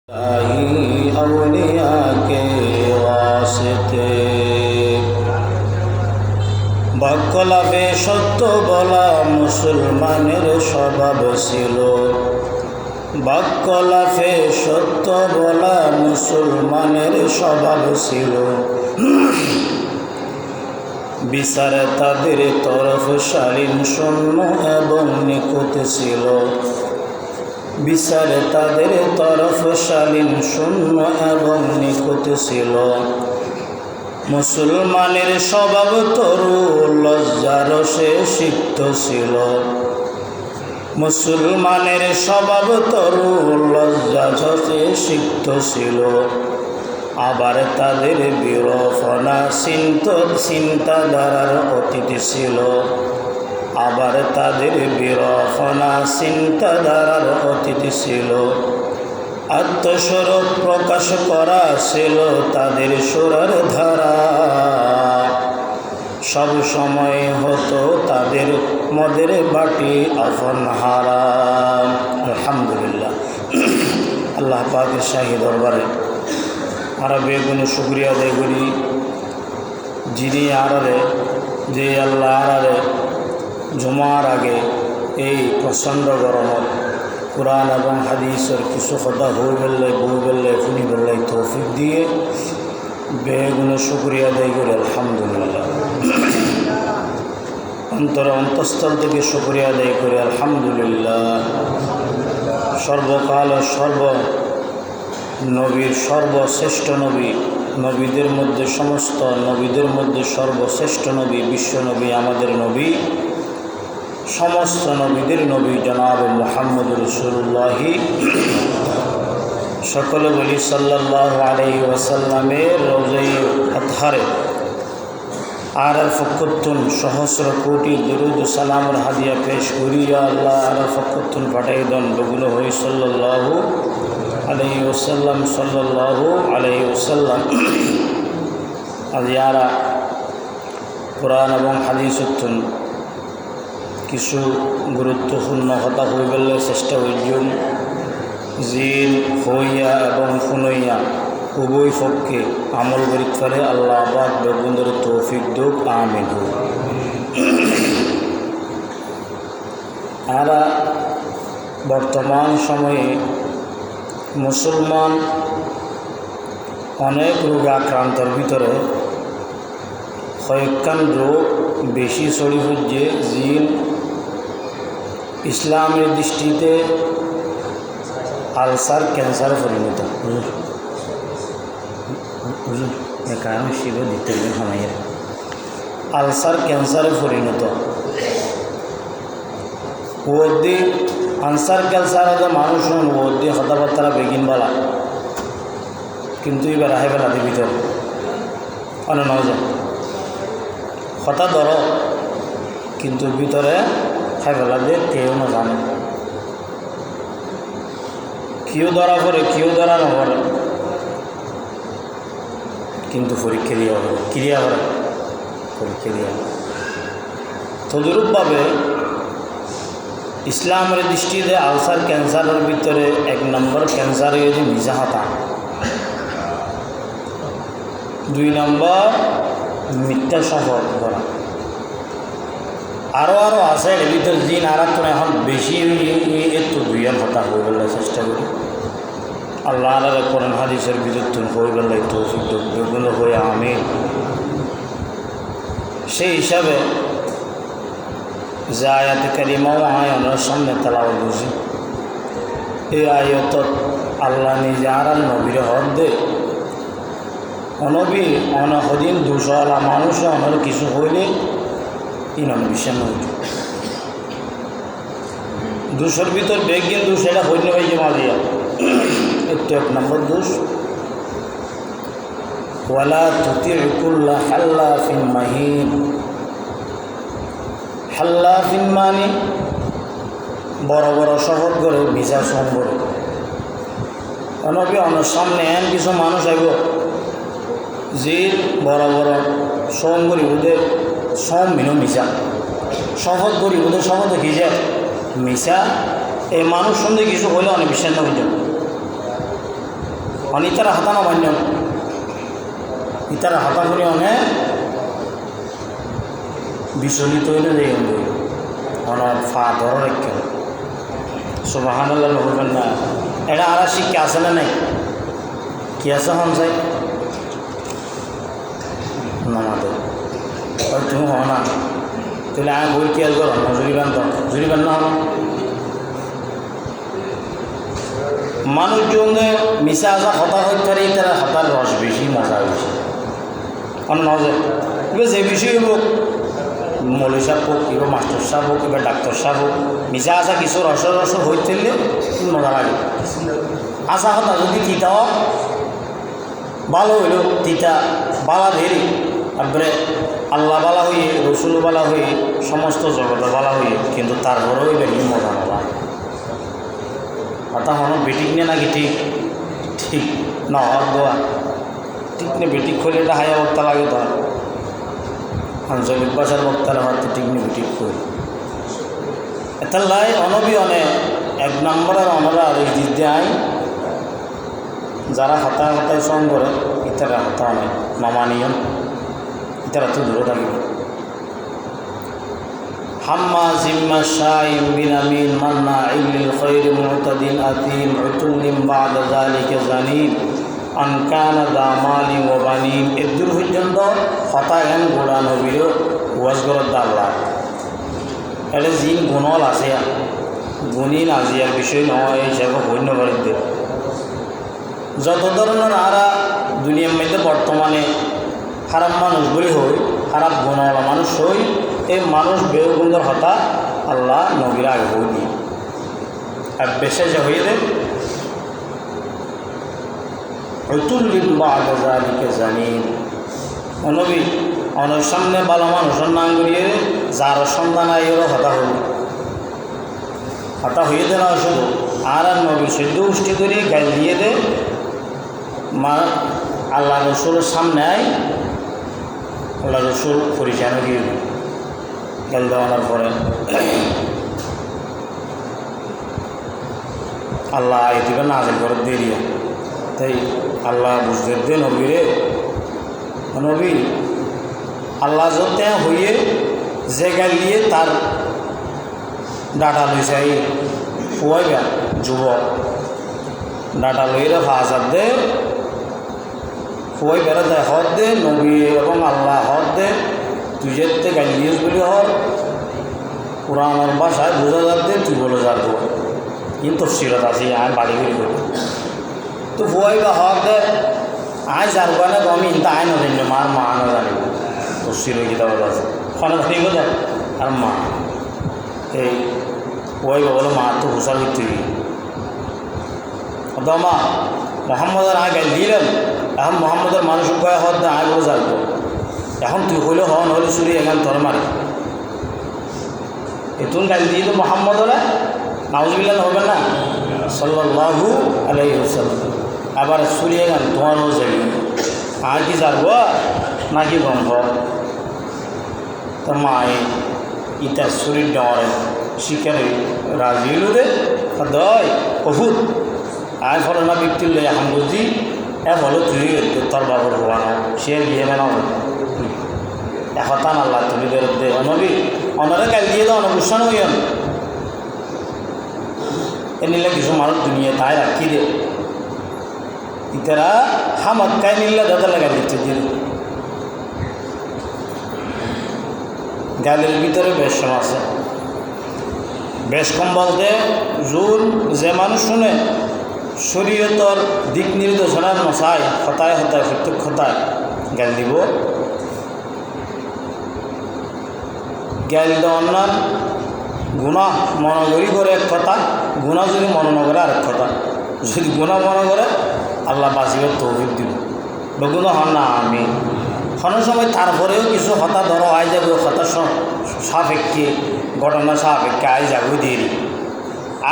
औलिया के वास्ते বাক্যলাভে সত্য বলা মুসলমানের স্বভাব ছিল। বাক্যলাভে সত্য বলা মুসলমানের স্বভাব ছিল। বিচারে তাদের তরফ শালীন শূন্য এবং নিখুঁত ছিল। বিচারে তাদের তরফ শালীন শূন্য এবং নিখুঁত ছিল। মুসলমানের স্বভাব তরু লজ্জারসে সিক্ত ছিল। মুসলমানের স্বভাব তরু লজ্জারসে সিক্ত ছিল। আবার তাদের বিরফনা চিন্তাধারার অতীত ছিল। আবার তাদের বিরফনা চিন্তাধারার অতীত ছিল। আত্মস্বরূপ প্রকাশ করা ছিল তাদের সুরের ধারা। সব সময় হতো তাদের মদের বাটি আপন হারা। আলহামদুলিল্লাহ, আল্লাহ পাকের শাহী দরবারে আরো বেগুনে শুকরিয়া আদায় করি, যিনি আড়ারে যে আল্লাহ আড়ারে জুমার আগে এই প্রচণ্ড গরমত কুরআন এবং হাদিসের কিছু কথা হয়ে বললে বই বললে শুনি বললে তৌফিক দিয়ে বেগুনে শুকরিয়া আদায় করি। আলহামদুলিল্লাহ, অন্তঃস্থল থেকে শুকরিয়া আদায় করি। আলহামদুলিল্লাহ, সর্বকাল সর্ব নবীর সর্বশ্রেষ্ঠ নবী, নবীদের মধ্যে সমস্ত নবীদের মধ্যে সর্বশ্রেষ্ঠ নবী, বিশ্ব নবী, আমাদের নবী, সমস্ত নবীদের নবী জনাব মুহাম্মদ রাসূলুল্লাহ সকলে বলি সাল্লাল্লাহু আলাইহি ওয়াসাল্লামের রওজায়ে আতহারে আর ফকতুন সহস্র কোটি দরুদ সালামের হাদিয়া পেশ করি। আল্লাহ আর ফকতুন পাঠাই দেন বগুলো হই সাল্লাল্লাহু আলাইহি ওয়াসাল্লাম সাল্লাল্লাহু আলাইহি ওয়াসাল্লাম। আজ ইয়ারা কোরআন এবং হাদিসুন কিছু গুরুত্বপূর্ণ কথা হয়ে গেলে চেষ্টা করছুন জিন হইয়া এবং শুনইয়া উভয় পক্ষে আমল করি পারে আল্লাহ আবাদ বেগুনের তৌফিক দুক আমিন। আমরা বর্তমান সময়ে মুসলমান অনেক রোগে আক্রান্তর ভিতরে কয়েকখান রোগ বেশি ছড়ি হচ্ছে। জিন ইসলামের দৃষ্টিতে আলসার ক্যান্সারে পরিণত। কারণ শিব দিতে সময়ের আলসার ক্যান্সারে পরিণত ওদি আনসার ক্যান্সার মানুষ ওদি কথাবার্তা বেগিন বলা, কিন্তু এবার আহে বেলা দি ভিতর অনেক নয় যায় কথা ধর, কিন্তু ভিতরে খাই ফেলা দিয়ে কেউ না জানে। কেউ ধরা পড়ে কেউ ধরা না পড়ে, কিন্তু পরীক্ষা দিয়া হবে ক্রিয়া করে পরীক্ষা দিয়া। তদরূপভাবে ইসলামের দৃষ্টিতে আলসার ক্যান্সারের ভিতরে এক নম্বর ক্যান্সার হয়েছে মিজাহাতা, 2 নম্বর মিথ্যা শপথ করা। আরও আছে এর ভিতরে দিন আর এখন বেশি একটু 2 কথা হয়ে গেলে চেষ্টা করি। আল্লাহ আল্লাহ কোরআন হাদিসের ভিতর তুমি হয়ে গেলে তৌফিক বেগুলো হয়ে আমি সেই হিসাবে যে আয়াতে কারিমাও আয়নের সামনে তেলাওয়াত বুঝি, এই আয়াত আল্লাহ নিজে আর নবীর হক দে অনবী অনহদিন 200 মানুষ অনর কিছু হইলে ইনাম বিশ্বাস নয় 200 ভিতর বেগিন 200 এটা হইলে হয়েছে মালিয়া একটু 1 নম্বর দোষ। ওয়ালা তুতিউ কুল্লা হাল্লাফিন মাহিন। হাল্লাফিন মানে বড় বড় শহর করে ভিসা সম করে অনবী অনর সামনে এন কিছু মানুষ আইব যে বড় বড় সম করি ওদের সম মিনো মিশা শপথ করি ওদের শপথ দেখি যে মিশা এই মানুষ সন্ধে কিছু হইলে অনেক বিশ্বাস না হয়ে ইতারা হাতা নমান্য ইতারা হাতা শুনি অনেক বিচলিত হইলে যাই অনার ফা ধর রেখে সুবহানাল্লাহ বলবেন না। এটা আর শিক্ষা আছে না নাই? কি আছে হন চাই নামাতে তুমি হও না তাহলে আমি বই খেয়াল করো না জুরিবান তো জুরিবান না হলো মানুষজন মিশা আসা হতা হইতে তারা হতার রস বেশি মজা বেশি কারণ নজর এবার যে বিষয় হোক মৌলী সাহেব হোক কিংবা মাস্টার সাহেব হোক কিংবা ডাক্তার সাহেব হোক মিশা আসা কিছু রস হইতে মজা লাগে। আসা হতা যদি তিতাও ভালো হইল তিতা বালা ধেরি তারপরে আল্লাহ বালা হইয়ে রসুল বালা হইয়ে সমস্ত জগৎ বালা হইয়ে কিন্তু তারপরেও এবার মজা নলা হতা হন বেটিক নে নাকি ঠিক ঠিক না হর দোয়া ঠিক নে বেটিক খুলে এটা হায়া বক্তা লাগে তো আঞ্চলিক ভাষার বক্তার হয়তো ঠিক নে বেটিক খুলে এটার লাই অনবি অনেক এক নম্বরের আমরা এই দিক দিয়ে আই যারা হতায় হতায় সং করে ইতারা হতা অনেক নমানিয়ন ইতারা তো দূরে থাকবে। হাম্মা জিম্মা শাইম বিনামিন মান্না ইল্লিল খৈর মুতাদিন আতিম উতুল্লিম বাদা যালিকা জানিম আনকানা দামালি ও বানিম এদুর পর্যন্ত হতায়ন গোড়া নবীর ওয়াজগরত দাল্লা এটা জিন গুণল আছে গুণিন আজিয়ার বিষয় নয় হিসাবে হইন্য বাড়িতে যত ধরনের আরা দুনিয়ার মধ্যে বর্তমানে খারাপ মানুষগুলি হই খারাপ গুণওয়ালা মানুষ হই এই মানুষ বেউগুন্দর হতা আল্লাহ নবীর আগে হই দিয়ে আর বেশে যে হয়ে দেয় হয়তুল্লিম বাদালিকে জানি নবী অনেক সামনে ভালো মানুষের নাম করিয়ে যার সন্ধান আইয়েরও হতা হল হতা হয়ে দে না শুধু আর নবী সেদ্ধ উষ্টি করে গাল দিয়ে দে মা আল্লাহ রসুলের সামনে আয় আল্লাহ রসুল পরিচালনা দিয়ে গেল দেওয়ানোর পরে আল্লাহ এদিকে নাজেল করে দিয়ে দিয়ে তাই আল্লাহ বুঝতে দে নবী রে নবী আল্লাহ যতে হইয়ে যে গাল দিয়ে তার ডাটা লইছে এই ফুয়াইবা যুবক ডাটা লইরে হাজার দে ফুয়াই বেড়া দেয় হদ দে নবী এবং আল্লাহ হদ দে তুই যেতে গাল দিয়েছ বলি হর পুরানোর বাসায় বোঝা যাতে তুই বলে যাবো কিন্তু সিরত আছি আয় বাড়ি বেরি করি তো ফুয়াই বা হদ দে আয় যাবো না আমি ইন্তা আয় না জানি মার মা না জানিব তো সির কিতাব আছে ফোনে ধরি বোঝা আর মা এই ফুয়াই বা বলো মা তো হুসার করতে মা মোহাম্মদের আয় গাল দিলেন এখন মোহাম্মদের মানুষ উপায় হওয়ার না আয় বলে যাবো এখন তুই হইলে হন হলে চুরি এখান তোর মারে এতুন গাল দিয়ে তো মোহাম্মদের নাউজুবিল্লাহ হবে না সাল্লাল্লাহু আলাইহি ওয়াসাল্লাম আবার চুরি এখান তোমারও যাবি আর কি যাবো নাকি গন্ধ তো মায়ে ইটা চুরির ডরে শিকারে রাজি হইল দে দয় বহুত আয় ফলে না ব্যক্তির লে এখন বুঝি ফলে তুই তোর বাবুর হওয়া না সে গিয়ে মেনা এখন আল্লাহ তুলি বেরোত দে অনবী অনরে কাল দিয়ে দাও অনবুসান হইন এ নিলে কিছু মানুষ দুনিয়া তাই রাখি দে ইতারা হামক্কায় নিলে দাদা লাগা দিচ্ছে দিয়ে গালের ভিতরে বেশম আছে বেশ কম বলতে জোর যে মানুষ শুনে শরীয়তর দিক নির্দেশনার নচায় হতায় হতায় প্রত্যেক হতায় গাল দিব গাল দেওয়ার গুণা মনগরি করে এক কথা গুণা যদি মনে না করে আরেক কথা যদি গুণা মনে করে আল্লাহ বাঁচিবার তৌফিক দিব বেগুনা হন না আমি কোনো সময় তারপরেও কিছু হতা ধরো আয় যাবে হতা সাপেক্ষে ঘটনা সাপেক্ষে আয় যাবো দিয়ে দিই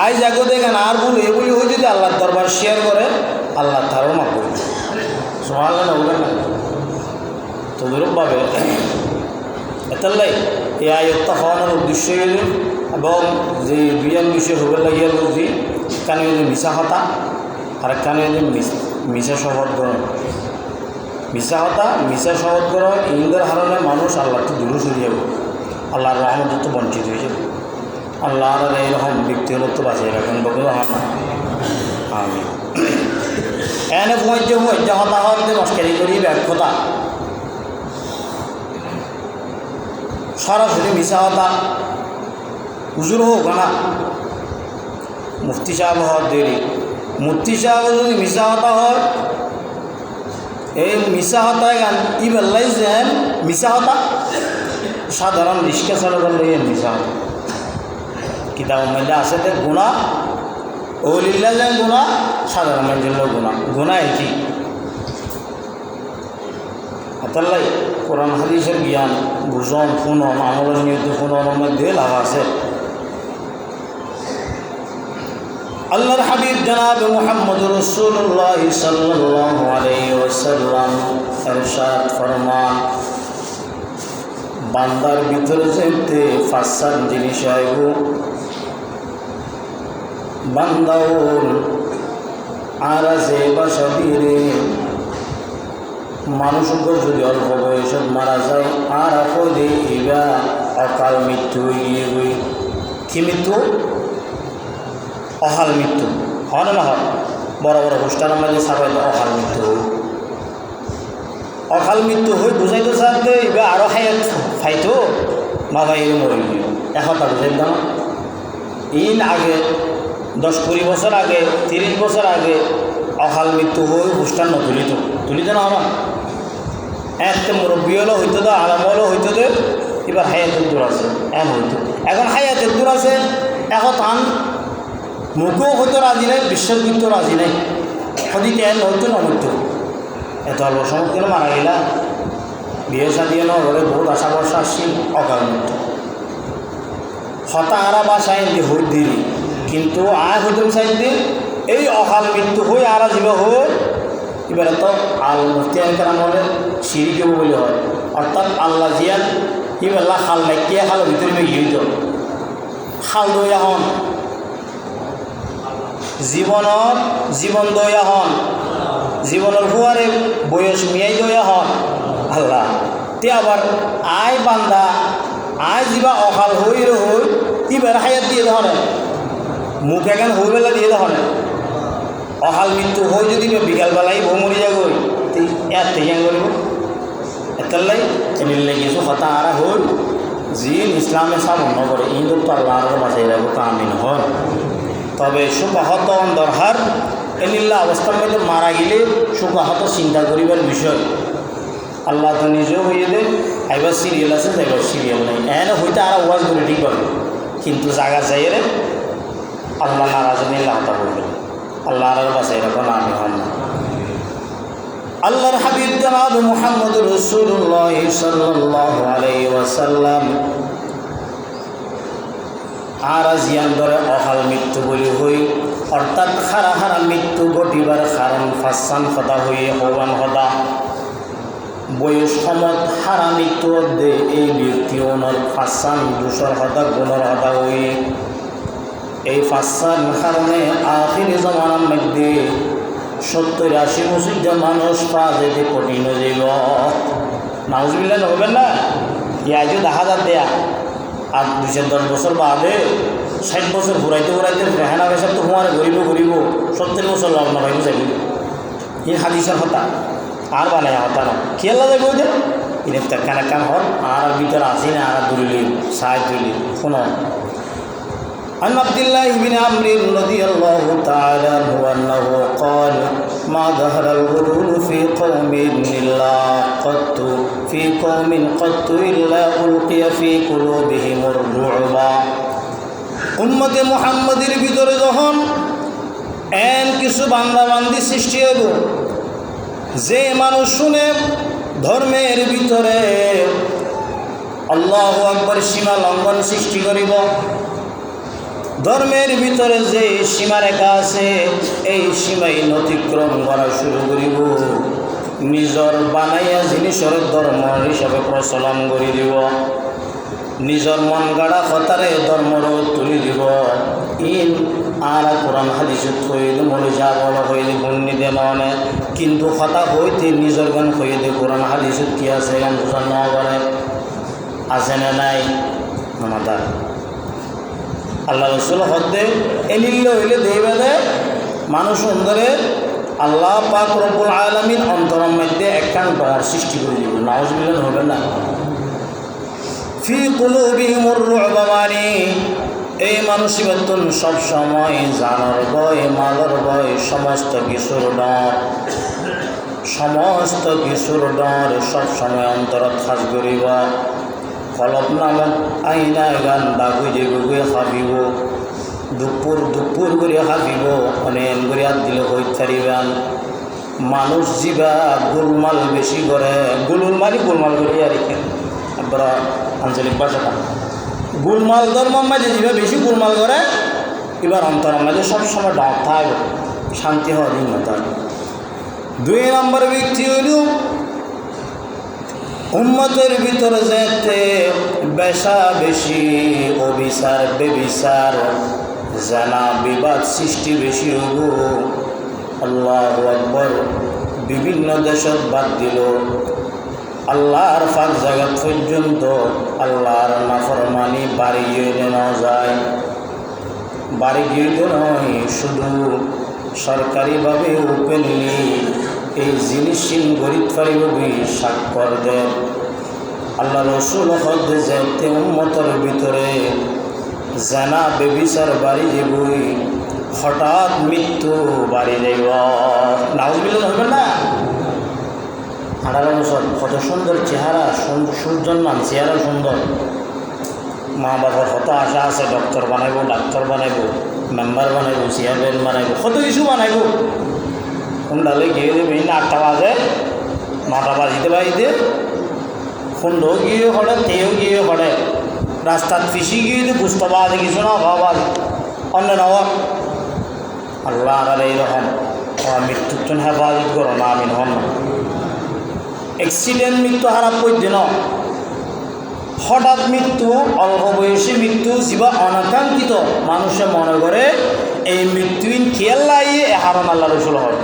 আয় জাগো দেখেন আর বলে এগুলি হয়ে যদি আল্লাহর দরবার শেয়ার করে আল্লাহ তারও মাফ করবে সমাল না বলেন না তো দুরূপভাবে এতাল্লাই এই আয়ত্তা হওয়ানোর উদ্দেশ্য হইল এবং যে বিয়ান বিষয় হবার লাগিয়ে বুঝি কারণ মিশা হতা আর একখানে মিশা শপথ গ্রহণ মিশা হতা মিশা শপথ গ্রহণ ইন্দের হারণে মানুষ আল্লাহ তো দূরে সরে যাবে, আল্লাহর রহমত তো বঞ্চিত হয়ে যাবে। আল্লাহর এইরকম ব্যক্তিগত বাঁচিয়ে রাখেন বলে হন না আমি এনে পঞ্চ হতা হতে মস্কারি করি ব্যর্থতা সরাসরি মিশা হতা হুজুর হোক না মুফতি সাহেব হওয়ার দেরি মুফতি সাহেব যদি মিশা হতা হয় এই মিশা হতায় গান ই বেল্লাই যেন মিশা হতা সাধারণ রিক্সা চালকের লইয়ে মিশা হতা কিতাবের মধ্যে আছে যে গুণা ওলিল্লা যেন গুণা সাধারণ মানুষের গুণা গুণা একই তাল্লাই কোরআন হাদিসের জ্ঞান বুঝন শুনন আমলের নিয়ত শুননের মধ্যে লাভ আছে। আল্লাহর হাবিব জনাব মুহাম্মদ রাসূলুল্লাহ সাল্লাল্লাহু আলাইহি ওয়াসাল্লাম ইরশাদ ফরমান, বান্দার ভিতরে যেতে ফাসাদ জিনিস আইব বান্দাউল আরাজে বাসাবিরে মানুষকে যদি অল্প বয়সত মারা যায় আর আপদে ইবা অকাল মৃত্যু হয়ে গই কি মৃত্যু অকাল মৃত্যু হয় না হয় বড় বড় হোস্টারের মাঝে সাবাই অকাল মৃত্যু হই অকাল মৃত্যু হই বুঝাইতো চাইতে এবার আরও খাইতো বাবা এই মরে গিয়ে এখনটা বুঝাই দাম ইন আগে 10-20 বছর আগে 30 বছর আগে অকাল মৃত্যু হই হোস্টার তুলিত না আমার একটা মুরব্বী হলো হইতো তো আরাম হলো হইতো তো এবার হায়াতের দূর আছে এম হইতো এখন হায়াতের দূর আছে এখন তান মুখেও হয়তো রাজি নাই বিশ্ববিদ্য রাজি নাই সদিতে এন হইতো না হইতো এত অল্প সময় কেন মারা গেলা বিয়ে সাদিয়ে ঘরে বহুত আশা বর্ষা আসছিল অকাল মৃত্যু হতা আরা বাসায় দিয়ে হই দেরি কিন্তু আয় হইতাম চাইতে এই অকাল মৃত্যু হয়ে আরা জীবা হই এবার তো আল মুফতিয়ান কালামলের সিঁড়ি কেব বলে হয় অর্থাৎ আল্লাহ জিয়ান ইবেলা খাল নাইকিয়া খালের ভিতরে মেঘি হইত খাল দইয়া হন জীবন দইয়া হন জীবনের হুয়ারে বয়স মিয়াই দইয়া হন আল্লাহ তে আবার আয় বান্দা আয় যা অকাল হই এবার হায়াত দিয়ে ধরেন মুখ এখন হই বেলা দিয়ে ধরেন অকাল মৃত্যু হই যদি বিকালবেলাই বউ মরি যাব এর থেকে করব এতাল্লাই এমিল্লাই কিছু কথা আর হল জিন ইসলামে সব অন্য করে ইন্দুর তো আল্লাহর বাঁচাই রাখবো কামিন হন তবে সুখাহত দরকার এলিল্লা অবস্থার মধ্যে মারা গেলে সুখাহত চিন্তা করিবার বিষয় আল্লাহ তো নিজেও হইয়ে দেন এবার সিরিয়াল আছে এবার সিরিয়াল নেই এনে হইতে আর ওয়াজ করে ঠিক করবে কিন্তু জায়গা যাই রে আল্লাহ নারাজ নিল্লা হতা করবে আল্লাহর বাসায় রাখুন আমি হন না। আল্লাহর হাবিব জনাব মুহাম্মদ রাসূলুল্লাহ সাল্লাল্লাহু আলাইহি ওয়াসাল্লাম আরাজিয়ান ধরে অকাল মৃত্যু বলি হই অর্থাৎ খারা মৃত্যু ঘটিবার কারণ ফাসান হতা হইয়ে হবান হতা বয়স সমত হারা মৃত্যু দে এই ব্যক্তি ওনার ফাসান দূষর হতা গুণর হতা হই এই ফাসান কারণে আখিরি জমানার মধ্যে 70-80 বছর মানুষ পা যেতে কঠিন হয়ে যাব নাউজুবিল্লাহ হবেন না ইয়াজু 10,000 দেয়া আর 210 বছর বাদে 60 বছর ঘুরাইতে রেহানা বেসাব তো হুঁয়ারে ঘুরিব 70 বছর লগ্ন ভাইব যাইব এই হাদিসের হতা আর বানায় হতা না খেয়াল্লা যাইব যে ইনেকটা কান হল আর ভিতরে আসি না আর দূরিলি সাহায্য দিলি শোনো عن عبد الله بن عمرو رضي الله تعالى عنه أنه قال ما ظهر الغلول في قوم قط إلا ألقي في قلوبهم الرعب উম্মতে মুহাম্মাদের ভিতরে যখন এন কিছু বান্দাবান্দি সৃষ্টি হইব যে মানুষ শুনে ধর্মের ভিতরে আল্লাহু আকবার সীমা লঙ্ঘন সৃষ্টি করিব ধর্মের ভিতরে যে সীমারেখা আছে এই সীমাই অতিক্রম করা শুরু করিব নিজর বানাইয়া জিনিসের ধর্ম হিসাবে প্রচলন করে দিব নিজর মন গাড়া কথারে ধর্মর তুলি দিব ইন আর কোরআন হাদিসত হইলে মনে যা বলা হইলে বন্যি দেন অনেক কিন্তু কথা হইতে নিজের গান হইলে কোরআন হাদিসত কি আছে গান বোঝান না করে আছে না নাই আমাদের আল্লাহ রসুল হদ্দে এলিল্ল হইলে দেবে দে মানুষ অন্তরে আল্লাহ পাক রব্বুল আলামিন অন্তরের মধ্যে একখান ডর সৃষ্টি করে দিব নাউজুবিল্লাহ হবে না ফি কুলুবিহিমুর রু'ব মানে এই মানসিকতন সব সময় জানার ভয় মালার ভয় সমস্ত কিছুর ডর সব সময় অন্তরত খাস করিব কলব নামক আইনা গান বাগুজে গুগুয়ে খাবিব দুপুর করে হাবিব অনেক করে হাত দিলে হই থারিবান মানুষ জীবা গোলমাল বেশি করে গোলমাল করে আর আপনারা আঞ্চলিক ভাষাটা গোলমাল ধর্মের মাঝে জীবা বেশি গোলমাল করে এবার অন্তরের মাঝে সবসময় ডাক থাকবে শান্তি হওয়া দিন তার 2 নম্বর ব্যক্তি হইল উম্মতের ভিতরে যেতে বেশা বেশি অবিচার বেবিচার জানা বিবাদ সৃষ্টি বেশি হব আল্লাহু আকবার বিভিন্ন দেশত বাদ দিল আল্লাহর ফাঁক জায়গা পর্যন্ত আল্লাহর নাফরমানি বাড়ি গিয়ে নেওয়া যায় বাড়ি গিয়ে নয় শুধু সরকারিভাবে ওপেনলি এই জিনিসহীন গরিব ফারিভাবে স্বাক্ষর দেন আল্লাহ রসুল হদ্দে যেতে উম্মতের ভিতরে জানা বেবিচার বাড়ি যাবই হঠাৎ মৃত্যু বাড়ি যাইব নাউজুবিল্লাহ হবে না 18 বছর কত সুন্দর চেহারা সৌজন্যান চেহারা সুন্দর মা বাবার কত আশা আছে ডক্টর বানাইব ডাক্তার বানাইব মেম্বার বানাইব চেয়ারম্যান বানাইব কত কিছু বানাইব কোনডালে গিয়ে দেবে 8টা বাজে 9টা বাজিতে খুন্ড গিয়ে পড়ে তেও গিয়ে পড়ে রাস্তার পিছিয়ে গিয়ে বুঝতে পারে কিছু না বাবা অন্য নব আল্লাহ আর এইরকম মৃত্যুর জন্য হেফাজত করো না আমি হন না অ্যাক্সিডেন্ট মৃত্যু হারাপ করে দিন হঠাৎ মৃত্যু অল্প বয়সী মৃত্যু যা অনাকাঙ্ক্ষিত মানুষে মনে করে এই মৃত্যু খেয়াল লাগিয়ে হারান আল্লাহ রসুল হয়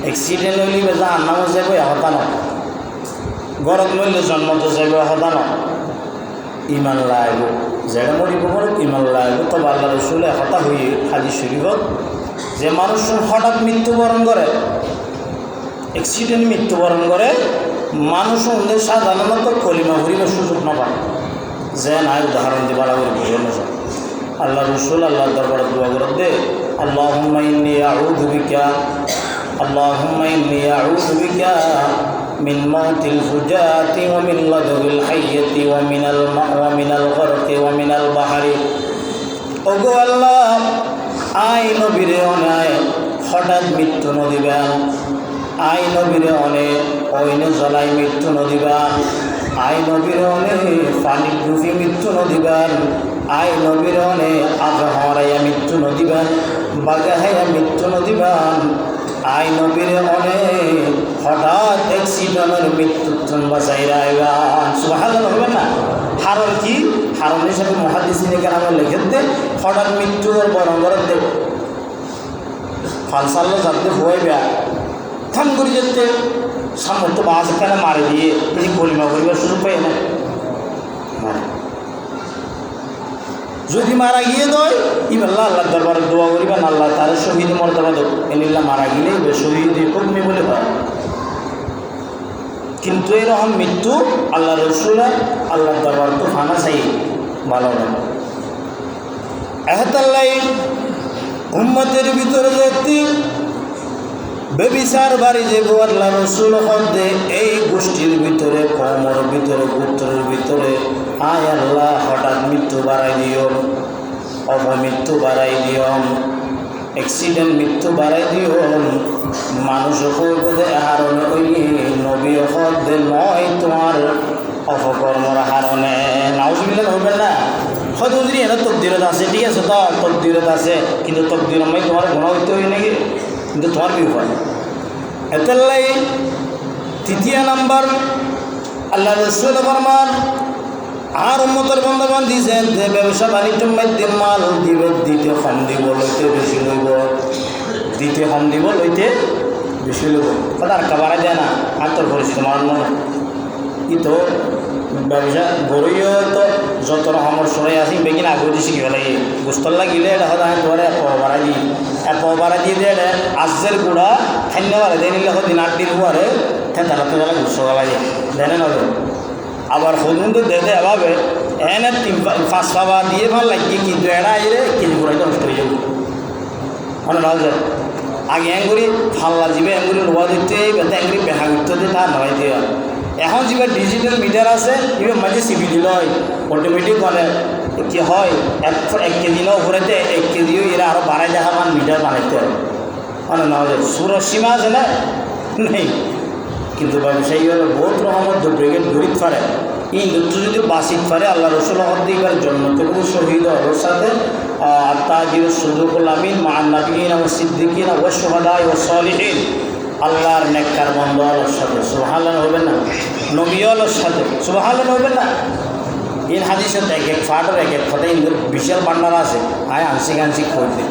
অ্যাক্সিডেন্ট হইলে বেজা আন্নামো যাইব হতা ন গরম মূল্যে জন্ম তো যাইব হতা ন ইমান লাগব যেটা মরিব মরক ইমান লাগব তবে আল্লাহ রসুল হতা হয়ে হাদিস শরীফত যে মানুষ হঠাৎ মৃত্যুবরণ করে অ্যাক্সিডেন্ট মৃত্যুবরণ করে মানুষ ওদের সাধারণত কলিমা ঘুরিবার সুযোগ না পায় যে নাই উদাহরণ দিয়ে বাড়া করে বুঝানো যায় আল্লাহ রসুল আল্লাহ দরবারে দোয়া করে দে আল্লাহুম্মা ইন্নী আউযু বিকা মিন মাউতিল ফুজাতি ওয়া মিন লাদগিল হাইয়াতি ওয়া মিনাল গরকি ওয়া মিনাল বাহরি ওগো আল্লাহ আই নবীরে অনায় হঠাৎ মৃত্যু নদিবেন আই নবীরে অনেক অইনে জ্বলাই মৃত্যু নদিবেন আই নবীরে অনেক পানি ডুবি মৃত্যু নদিবেন আই নবীরে অনেক আগে হরাইয়া মৃত্যু নদিবেন বাগে হাইয়া মৃত্যু নদিবেন আই নবীরে অনেক হঠাৎ অ্যাক্সিডেন্টের মৃত্যুর জন্য বাঁচাই রাখবেন সুবহানাল্লাহ হবে না হারণ কি হারণ হিসাবে মুহাদ্দিসিনে কেরাম লিখেতে হঠাৎ মৃত্যুর বরং করতে ফালসাল্লা যাতে হইবে থাম করে যেতে সামর্থ্য বাস এখানে মারে দিয়ে এই কলিমা করিবার সুযোগ পাই না যদি মারা গিয়ে দয় ইবাল্লাহ আল্লাহ দরবারে দোয়া করিবেন আল্লাহ তার শহীদ মর্যাদা দেব এলিল্লাহ মারা গেলেই শহীদ কর্মী বলে হয় কিন্তু এরকম মৃত্যু আল্লাহ রসুল আল্লাহ দরবার তো ফানা চাই ভালো না এহতাল্লাই উম্মতের ভিতরে যেতে বেবিচার বাড়ি যে আল্লাহ রসুল হদ্দে এই গোষ্ঠীর ভিতরে কমর ভিতরে গোত্রের ভিতরে আয় আল্লাহ হঠাৎ মৃত্যু বাড়াই দিও অপমৃত্যু বাড়াই দিও অ্যাক্সিডেন্ট মৃত্যু বাড়াই দিও মানুষ কইবে হারণে ওই নবী হদ্দে নয় তোমার অপকর্মর হারণে নাউজুবিল্লাহ হবে না হয়তো যদি এটা তকদিরত আছে ঠিক আছে তো তকদিরত আছে কিন্তু তকদিরের মধ্যে তোমার গুণ হইতে হয় নাকি কিন্তু তোমার কি উপায় এতেলাই 3 নম্বর আল্লাহ রসুল ফরমান আর উম্মতের বন্ধবান দিয়েছেন যে ব্যবসা বাণিজ্যের মধ্যে মাল দিবে, দিতে কম দিব লইতে বেশি লইব, দিতে কম দিব লইতে বেশি লইব, কথা আর কাবারা দেয় না। আর তোর পরিশ্রম আর নয় ই তো ব্যবসা গরুইও তো যত রকমের সরাই আসি বেগিন আগে দিয়ে শিখিব লাগে। গোস্তর লাগিলে এটা হয়তো আমি তোমার বাড়া দিয়ে দিয়ে আজের গুঁড়া খান্য বাড়া দিয়ে নিলে হয়তো দিন 8 দিন পরে তারা তো তারা গুচ্ছ লাগে দেয় না। আবার হজুন তো দে দেয় এভাবে এনে 5 পাবা দিয়ে ভাল লাগিয়ে কিন্তু এরা আইলে কেজি গুঁড়াই নষ্ট হয়ে যাবো মানে না যায়। আগে এঙ্গুরি ফাল্লা যাবে, এঙ্গুরি লোয়া দিতে বেতে এঙ্গুরি বেহা করতে দিয়ে তার নয় দিয়ে। এখন যেবার ডিজিটাল মিটার আছে এবার মাঝে সিবি দিল হয় অটোমেটিক মানে কি হয় 1 কেজি নাও ঘুরাইতে 1 কেজিও এরা আরও বাড়াই দেখা মান মিটার বানাইতে হয় মানে না যায়। সুরর সীমা আছে না নেই, কিন্তু ব্যবসায়ী হলো বহুত রকমের ব্রিগেড গরিব পারে এই যুদ্ধ যদি বাসিক পারে আল্লাহ রসুল হদ্দিকার জন্য তবু শহীদ ওর সাথে আত্মাজির সুজুকুল আমিন মান্নাবিন ও সিদ্দিকিন ও শুহাদা ও সালিহিন আল্লাহর নেককার বন্ধু আল্লাহর সাথে সুবহানাল্লাহ হবেন না, নবী আল্লাহর সাথে সুবহানাল্লাহ হবেন না। এই হাদিসের এক এক ফাটের এক এক ফটে ইন্দ্র বিশাল ভান্ডার আছে। আয় আংশিক করতে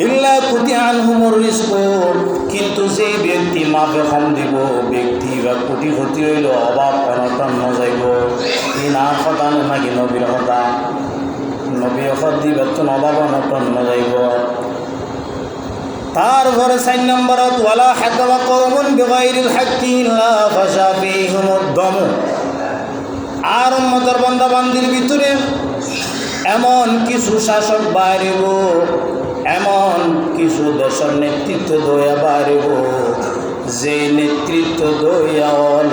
ইল্লা কুতি আনহুমুর রিজক, কিন্তু যে ব্যক্তি মাপে কম দিব ব্যক্তি বা কোটি ক্ষতি হইল অভাব অনটন ন যাইব। এই না কথা নাকি নবীর কথা, নবীর কথা দিবে তো অভাব অনটন ন যাইব। তারপরে 4 নম্বরত ওয়ালা হাকাবা কওমুন বিগাইরিল হাক্কি ইল্লা ফাশা ফীহিমুদ দাম। আর উম্মতের বান্দা বান্দির ভিতরে এমন কিছু শাসক বাড়িব, এমন কিছু দেশের নেতৃত্ব দয়া বাড়িব যে নেতৃত্ব দয়া হল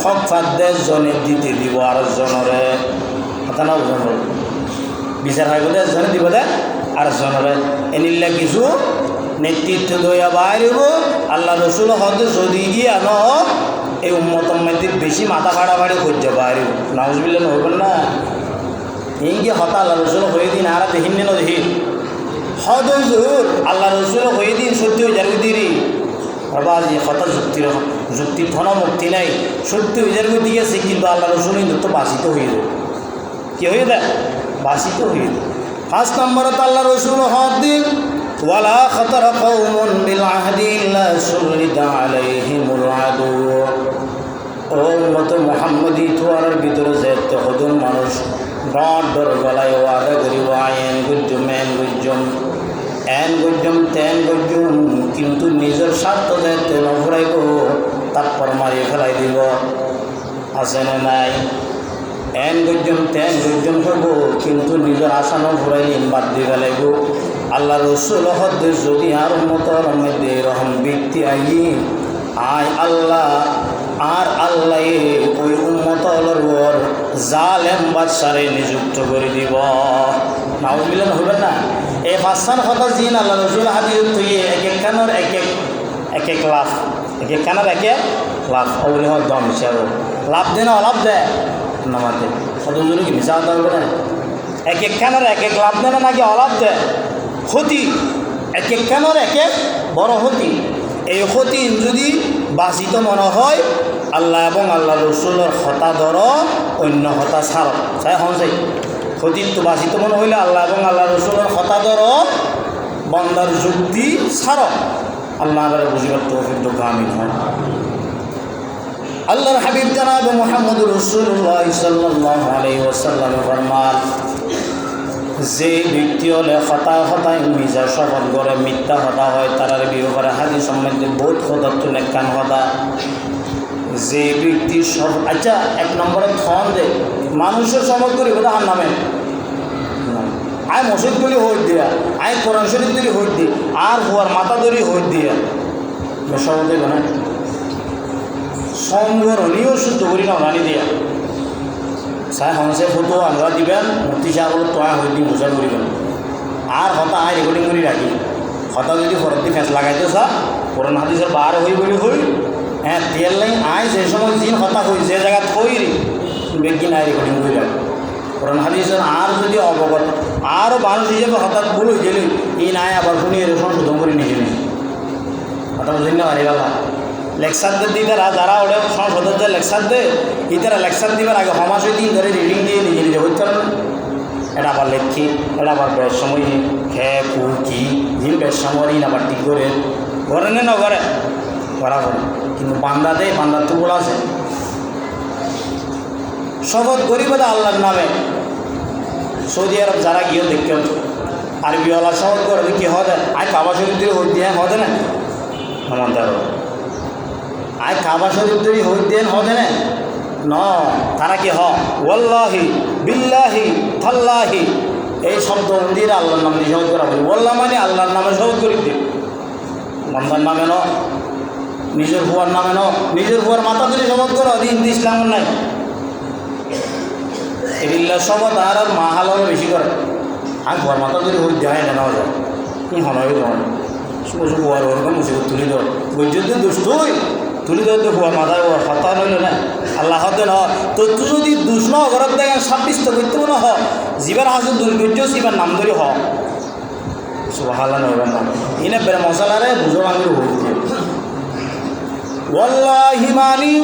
হক জনে দিতে দিব আর জনরে কথা না বুঝন বিচার হয় বলে জনে দিব দে আর জনরে এনিল্লা কিছু নেতৃত্ব দয়া বাড়িব। আল্লাহ রসুল হতে যদি গিয়ে ন এই উম্মতর মধ্যে বেশি মাথা ফাড়াফাড়ি করছে বাড়িব নাউজুবিল্লাহ হবেন না। ইঙ্গি হতা আল্লাহ রসুল হয়ে দিন আর দেখিন ন দেখি হদ জোর আল্লাহ রসুল হয়ে দিন সত্যি হয়ে যার দিরি বাবা যে হতা যুক্তির ধন মুক্তি নাই সত্যি হয়ে যার দিকে আছে, কিন্তু আল্লাহ রসুল তো বাসিত হয়ে যায় কি হয়ে দেয় বাসিত হয়ে যায়। 5 নম্বরত আল্লাহ রসুল হদ দিন ওয়ালা খাতারা কওমুন বিল আহদি ইল্লা সুল্লিতা আলাইহিমুল আদু। ও উম্মত মুহাম্মদি তোয়ার ভিতরে যেতে হদুন মানুষ ডর গলায় ওয়াদা করিব আইন গুজ্জুম এন গুজ্জুম এন গুজ্জুম তেন গুজ্জুম, কিন্তু নিজের স্বার্থ যেতে নফুরাইব তারপর মারিয়ে ফেলাই দিব আছে না নাই। এন গুজ্জুম তেন গুজ্জুম হব কিন্তু নিজের আশা নফুরাইলে বাদ দিয়ে ফেলাইব। আল্লাহ রসুল হদ্দে যদি আর উম্মতর মধ্যে এরকম ব্যক্তি আই আয় আল্লাহ আর আল্লাহ ওই উম্মতর ওর জালেম বাদশারে নিযুক্ত করে দিব নাউজুবিল্লাহ হবেন না। এই 5 কথা জিন আল্লাহ রসুল হাদিস তুই এক এক কানের এক এক লাভ, এক এক কানের এক এক লাভ ওগুলি হয় দম হিসাবে লাভ দেয় না অলাভ দেয় নামাতে কতজনে কি মিশা হতে হবে না। এক এক কানের এক এক লাভ দেয় না নাকি অলাভ দেয় ক্ষতি, এক এক কানের এক এক বড় ক্ষতি। এই ক্ষতি যদি বাঁচিত মনে হয় আল্লাহ এবং আল্লাহ রসুলের হতা ধর অন্য হতা ছাড় চাই হন চাই ক্ষতি তো বাঁচিত মনে হইলে আল্লাহ এবং আল্লাহ রসুলের হতা ধর বন্দার যুক্তি ছাড় আল্লাহ বুঝিবার তৌফিক তো আমিন হয়। আল্লাহর হাবিব জনাব মুহাম্মদুর রাসূলুল্লাহ সাল্লাল্লাহু আলাইহি ওয়াসাল্লাম ফরমান যে ব্যক্তি হলে হতায় মিজা শপথ করে মিথ্যা হতা হয় তার বিপরে হাদিস সম্বন্ধে বহুত হতাত্ত নেকান হতা। যে ব্যক্তি সব আচ্ছা 1 নম্বরে থন দে মানুষের শপথ করি ওটা আর নামে আয় মসজিদ করি হইত দিয়া আয় কোরআন শরীফ তৈরি হইত দি আর হওয়ার মাথা ধরি হইত দিয়া শপথ দেবে না সংগরণীয় শুদ্ধ করি না রানি দিয়া চাই হংসে ফটো আমরা দিবেন মূর্তি সাগর তোয়া হয়ে দিন বোঝা করিবেন আর হতা আয় রেকর্ডিং করে রাখি হতা যদি ফরতি ফেঁস লাগাইতে চা কোরআন হাদিসের বার হই বলি হই হ্যাঁ তেল নাই আয় যে সময় দিন হতা হই যে জায়গা থইরি বেগিন আয় রেকর্ডিং করে রাখি কোরআন হাদিসের আর যদি অবগত আরও মানুষ হিসেবে হঠাৎ ভুল হয়ে গেলে এই নাই আবার শুনি এর সংশোধন করে নিয়ে গেলেন হঠাৎ বুঝলেন না হারি গেল লেকচার দিয়ে তারা যারা ওটা সংসদের যে লেকচার দেয় ইতারা লেকচার দিবার আগে সমাজ দিন ধরে রিডিং দিয়ে নিজে নিজে হইতে পারে না। এটা আবার লেখি, এটা আবার বেশ সময় খেয়ে কি জিম বেশ সময় আবার ঠিক করে ঘরে না ঘরে করা করে। কিন্তু বান্দা দেয়, বান্দার তো বলা আছে শপথ করিব আল্লাহর নামে। সৌদি আরব যারা গিয়ে দেখতেন আরবিওয়ালা শপথ করে কি হবে, আয় কাবা শরীফ দিয়ে হই দিয়ে হবে না আমাদের, আয় কাবা শরীফ দিয়ে হই দিয়ে হবে না ন, তারা কি ওয়াল্লাহি বিল্লাহি থাল্লাহি এই শব্দ দিয়ে আল্লাহর নাম দিয়ে শপথ করা বলি। ওয়াল্লাহ মানে আল্লাহর নামে শপথ করি দিই, বান্দার নামে ন, নিজের হুয়ার নামে ন, নিজের হুয়ার মাথা ধরে শপথ করো দিন ইসলামের নাই। এগুলা শপথ আর মা হালাল বেশি করে, আর হুয়ার মাথা ধরে হই যায় না নেওয়া যায় কি হনই নয় শুভ শুভ হুয়ার ওরকম মুসিবত তুলি ধর বই যদি দুষ্টই তুলি ধর তো হুয়ার মাথায় ওর হতা হইল না আল্লাহ হতে ন। তো তুই যদি দুষ্ণ ঘরত দেখেন সাব্যস্ত করতে মনে জীবার হাসে দুর্গজ্য জীবার নাম ধরে সুবহানাল্লাহ নইবেন না ইনে বেড়ে মশলারে বুঝো আঙুল হইতে ওয়াল্লাহি মানি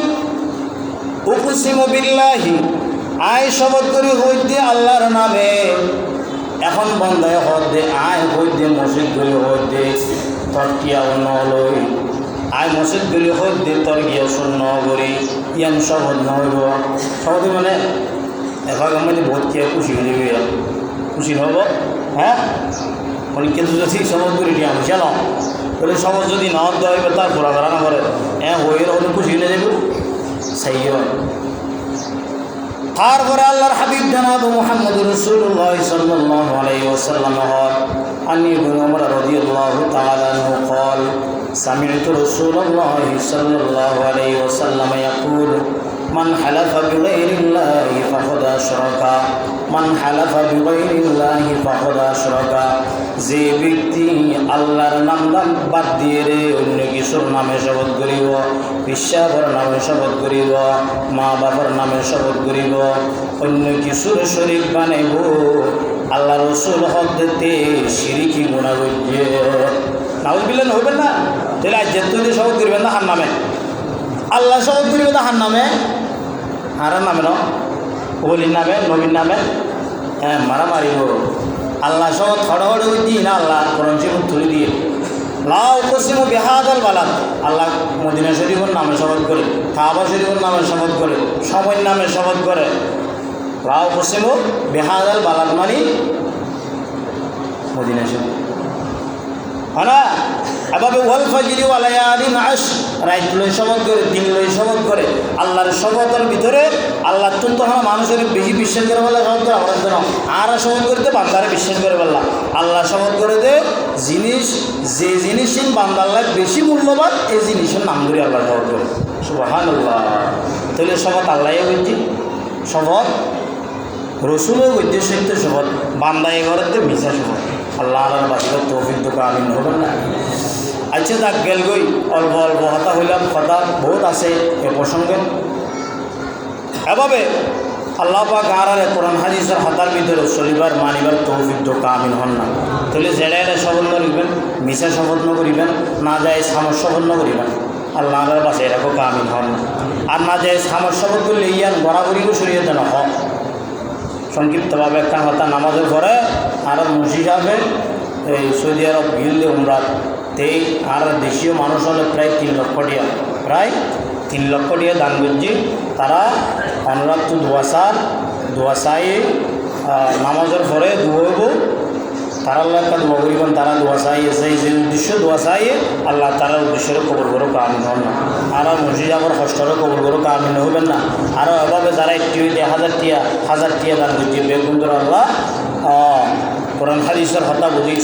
উকসিমু বিল্লাহি আয় শপথ করি হইতে আল্লাহর নামে। এখন বন্ধায় হদ দে আয় হইতে মসজিদ গলি হইতে তোর কিয়া নলই, আয় মসজিদ গলি হইতে তোর গিয়া শূন্য করি ইয়ান শপথ নহইব। শপথ মানে এখন মানে বহুত কিয়া খুশি হয়ে যাবে, খুশি হব হ্যাঁ মানে কিন্তু যদি শপথ করি দিয়া বুঝা ন বলে শপথ যদি নহত দেওয়া হইবে তার ঘোরা ধরা না করে হ্যাঁ হয়ে হলে খুশি হয়ে যাবে সেই হয়। তারপরে আল্লাহর হাবিব জনাব মুহাম্মদুর রাসূলুল্লাহ সাল্লাল্লাহু আলাইহি ওয়াসাল্লাম আনি ইবনে উমর রাদিয়াল্লাহু তাআলা আনহু قال سمعت رسول الله صلى الله عليه وسلم يقول من حلف بغير الله فقد أشرك من حلف بغير الله فقد أشرك যে ব্যক্তি আল্লাহর নাম বাদ দিয়ে রে অন্য কিছুর নামে শপথ করিব, বিশ্বাসের নামে শপথ করিব, মা বাবার নামে শপথ করিব, অন্য কিছুর শরীক বানাইব, আল্লাহ রসুল হতে শিরিকি গুনাহ করছে। নাউজুবিল্লাহ হইবেন না তাহলে আজ যেতে শপথ করিবেন না হার নামে, আল্লাহ শপথ করিবে না হার নামে, হার নামে ন ওলির নামে নবীর নামে হ্যাঁ মারামারি হোক। আল্লাহ শপথ খড়খড় হইতি না আল্লাহ কোরআন শরীফ তুলে দিয়ে লা উকসিমু বিহাদাল বালাদ আল্লাহ মদিনা শরীফের নামে শপথ করে, কাবা শরীফের নামে শপথ করে, সময়ের নামে শপথ করে। লা উকসিমু বিহাদাল বালাদ মানে মদিনা শরীফ হ্যাঁ এভাবে ওয়াল ফাজরি ওয়া লায়ালিন আশ রাত লই শপথ করে, দিন লই শপথ করে। আল্লাহর শপথের ভিতরে আল্লাহ তুমি তখন মানুষের বেশি বিশ্বাস করে বললে শপথ করে আমার জন্য আর শপথ করতে বান্দারে বিশ্বাস করে বললাম আল্লাহ শপথ করে দে জিনিস যে জিনিস বান্দার বেশি মূল্যবান এই জিনিসের নাম ধরে আল্লাহ শপথ করে। সুবহানাল্লাহ তাহলে শপথ আল্লাহ বলছি, শপথ রসুলও বলছে সত্য শপথ, বান্দা এগরতে মিশা শপথ। আল্লাহ আল্লাহর বাসির তৌফিক তো আমিন হবেন না। আচ্ছা যাক গেল গই অল্প অল্প হতা হইলাম, কথা বহুত আছে এ প্রসঙ্গে। এভাবে আল্লাহ পাক আর কোরআন হাদিসের হাতার ভিতরে চলিবার মানিবার তৌফিক তো আমিন হন না। তাহলে জেড়ে এড়ে শপথ করিবেন, মিশা শপথ করিবেন, না যায় সামর শপথ করিবেন, আল্লাহ আল্লাহর বাসে এরকম আমিন হন না। আর না যায় সামর শপথ করলে ইয়ান বরাবরিও সরিয়ে না হক। সংক্ষিপ্তভাবে একটা কথা নামাজের পরে আর মুন্সি সাহেবে এই সৌদি আরব গিললে উমরাত তেই আর দেশীয় মানুষ হলে প্রায় 3 লক্ষ টিয়া, প্রায় 3 লক্ষ টিয়া দান করছি। তারা অনুরাগ তো দোয়া চাই নামাজের পরে দোয়াইব, তারা আল্লাহ একটা দোয়া করিবেন, তারা দোয়া চাই সেই যে উদ্দেশ্য দোয়া চাই আল্লাহ তারা উদ্দেশ্যের কবর করো কামিন হন না। আর মসজিদ আবার কষ্টরও কবর করো কামিন হইবেন না। আরও এভাবে যারা 1000 টিয়া দান করছে বেগুন আল্লাহ কোরআন হাদিসের হতা বুঝি